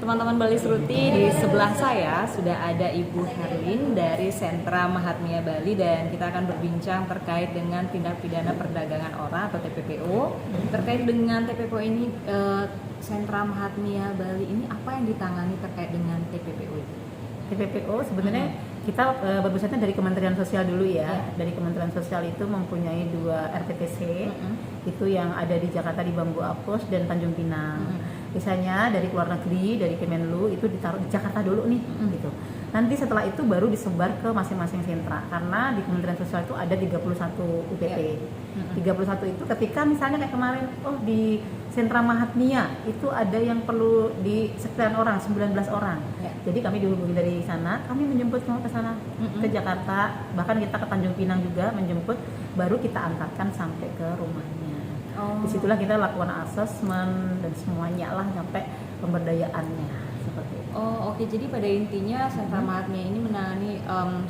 teman-teman Bali Sruti, di sebelah saya sudah ada Ibu Herlin dari Sentra Mahatmia Bali dan kita akan berbincang terkait dengan tindak pidana perdagangan orang atau TPPO. Terkait dengan TPPO ini, Sentra Mahatmia Bali ini apa yang ditangani terkait dengan TPPO itu? TPPO sebenarnya kita berbesarnya dari Kementerian Sosial dulu ya. Dari Kementerian Sosial itu mempunyai 2 RPTC, itu yang ada di Jakarta di Bambu Apus dan Tanjung Pinang. Misalnya dari luar negeri, dari Kemenlu itu ditaruh di Jakarta dulu nih, gitu. Nanti setelah itu baru disebar ke masing-masing sentra. Karena di Kementerian Sosial itu ada 31 UPT. 31 itu ketika misalnya kayak kemarin, di Sentra Mahatmia itu ada yang perlu di sekian orang, 19 orang. Jadi kami dihubungi dari sana, kami menjemput ke sana, ke Jakarta, bahkan kita ke Tanjung Pinang juga menjemput, baru kita antarkan sampai ke rumahnya. Disitulah kita lakukan asesmen dan semuanya lah sampai pemberdayaannya seperti itu. Oke. Jadi pada intinya Sentra Mahatmia ini menangani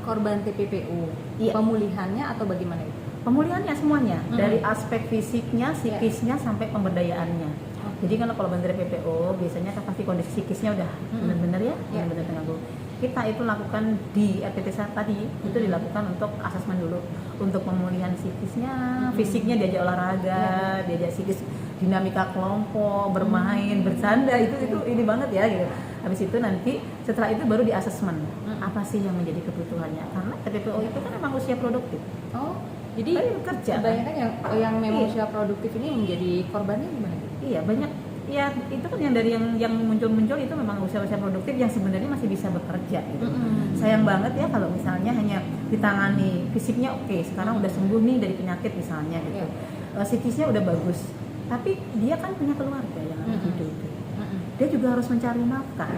korban TPPO, pemulihannya atau bagaimana itu? Pemulihannya semuanya, dari aspek fisiknya, psikisnya sampai pemberdayaannya. Jadi kalau bantuan TPPO biasanya kan pasti kondisi psikisnya udah benar-benar benar-benar terganggu. Kita itu lakukan di RPTC tadi itu dilakukan untuk asesmen dulu, untuk pemulihan psikisnya, fisiknya diajak olahraga, diajak psikis, dinamika kelompok, bermain, bercanda itu ini banget ya gitu. Habis itu nanti setelah itu baru di asesmen apa sih yang menjadi kebutuhannya, karena TPPO itu kan memang usia produktif. Jadi kerja. Kebanyakan yang memang usia produktif ini menjadi korbannya gimana? Iya banyak. Ya itu kan yang dari yang muncul itu memang usia-usia produktif yang sebenarnya masih bisa bekerja gitu. Sayang banget ya kalau misalnya hanya ditangani fisiknya oke, sekarang udah sembuh nih dari penyakit misalnya gitu. Psikisnya udah bagus, tapi dia kan punya keluarga yang harus hidup. Dia juga harus mencari nafkah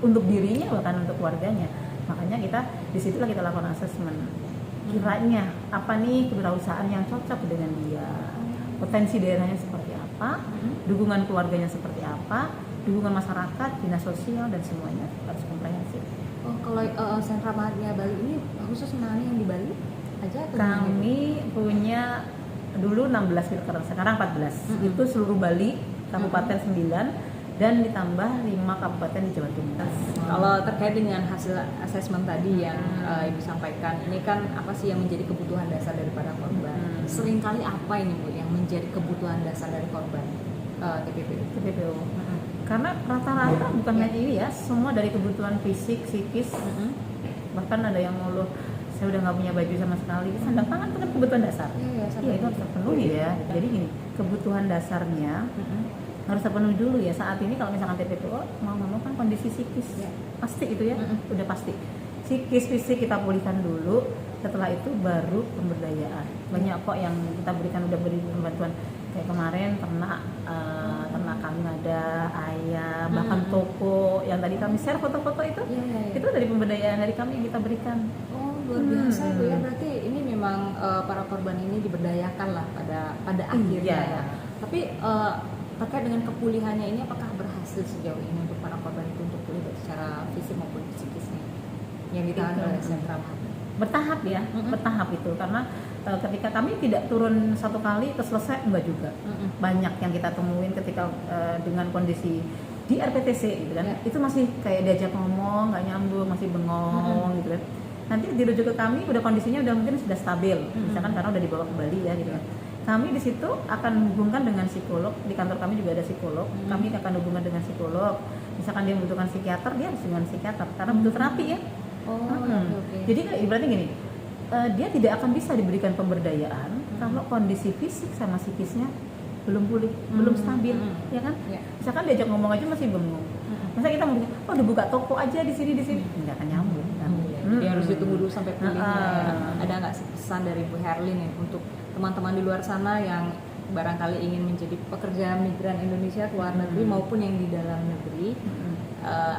untuk dirinya bahkan untuk keluarganya. Makanya kita disitulah kita lakukan asesmen. Kiranya apa nih kewirausahaan yang cocok dengan dia, potensi daerahnya seperti apa, dukungan keluarganya seperti apa, dukungan masyarakat, dinas sosial dan semuanya harus komprehensif. Kalau Sentra Mahatmia Bali ini khusus menangani yang di Bali aja? Kami punya dulu 16 filter, sekarang 14. Itu seluruh Bali, kabupaten 9 dan ditambah 5 kabupaten di Jawa Timur. Kalau terkait dengan hasil asesmen tadi yang Ibu sampaikan, ini kan apa sih yang menjadi kebutuhan dasar daripada korban? Seringkali apa ini Bu yang menjadi kebutuhan dasar dari korban TPPO? Karena rata-rata bukan hanya ini ya, semua dari kebutuhan fisik, psikis, bahkan ada yang ngeluh, saya udah nggak punya baju sama sekali. Sandang pangan itu kan kebutuhan dasar. Iya itu harus terpenuhi ya. Jadi gini, kebutuhan dasarnya harus terpenuhi dulu ya. Saat ini kalau misalkan TPPO mau kan kondisi psikis pasti itu ya, udah pasti. Psikis fisik kita pulihkan dulu, setelah itu baru pemberdayaan. Banyak kok yang kita berikan, udah beri bantuan kayak kemarin ternak kami ada ayam, bahkan toko yang tadi kami share foto-foto itu dari pemberdayaan dari kami yang kita berikan. Luar biasa Bu ya, berarti ini memang para korban ini diberdayakan lah pada akhirnya ya. Tapi terkait dengan kepulihannya ini apakah berhasil sejauh ini untuk para korban itu untuk pulih secara fisik maupun psikisnya yang ditangani oleh Sentra Mahatmia? Bertahap ya, bertahap itu karena ketika kami tidak turun satu kali terus selesai, enggak juga. Banyak yang kita temuin ketika dengan kondisi di RPTC gitu kan, itu masih kayak diajak ngomong nggak nyambung, masih bengong gitu kan. Nanti dirujuk ke kami udah kondisinya udah mungkin sudah stabil, misalkan karena udah dibawa ke Bali ya gitu kan. Kami di situ akan hubungkan dengan psikolog, di kantor kami juga ada psikolog. Kami akan hubungkan dengan psikolog. Misalkan dia membutuhkan psikiater, dia harus dengan psikiater karena butuh terapi ya. Jadi ibaratnya gini, dia tidak akan bisa diberikan pemberdayaan kalau kondisi fisik sama psikisnya belum pulih, belum stabil, ya kan? Misalkan diajak ngomong aja masih bengong. Masa kita mau udah buka toko aja di sini, nggak akan nyambung. Dia harus ditunggu dulu sampai pulihnya. Ada nggak sih pesan dari Bu Herlin ya untuk teman-teman di luar sana yang barangkali ingin menjadi pekerja migran Indonesia ke luar negeri maupun yang di dalam negeri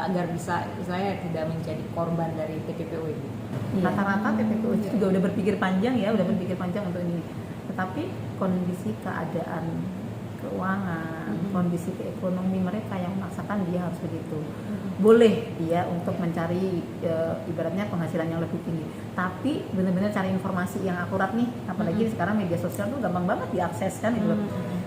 agar bisa istilahnya tidak menjadi korban dari TPPO ini? Rata-rata TPPO juga udah berpikir panjang ya, untuk ini. Tetapi kondisi keadaan keuangan, kondisi keekonomi mereka yang memaksakan dia harus begitu. Boleh dia untuk mencari ibaratnya penghasilan yang lebih tinggi, tapi benar-benar cari informasi yang akurat nih, apalagi sekarang media sosial tuh gampang banget diakses kan gitu.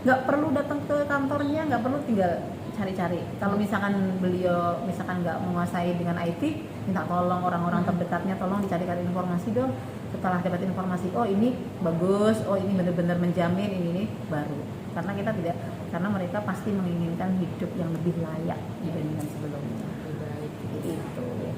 nggak perlu datang ke kantornya, nggak perlu, tinggal cari-cari. Kalau misalkan beliau nggak menguasai dengan IT, minta tolong orang-orang terdekatnya, tolong dicarikan informasi dong. Setelah dapat informasi, oh ini bagus, oh ini benar-benar menjamin, ini baru. Karena mereka pasti menginginkan hidup yang lebih layak dibandingkan sebelumnya. Baik. Itu.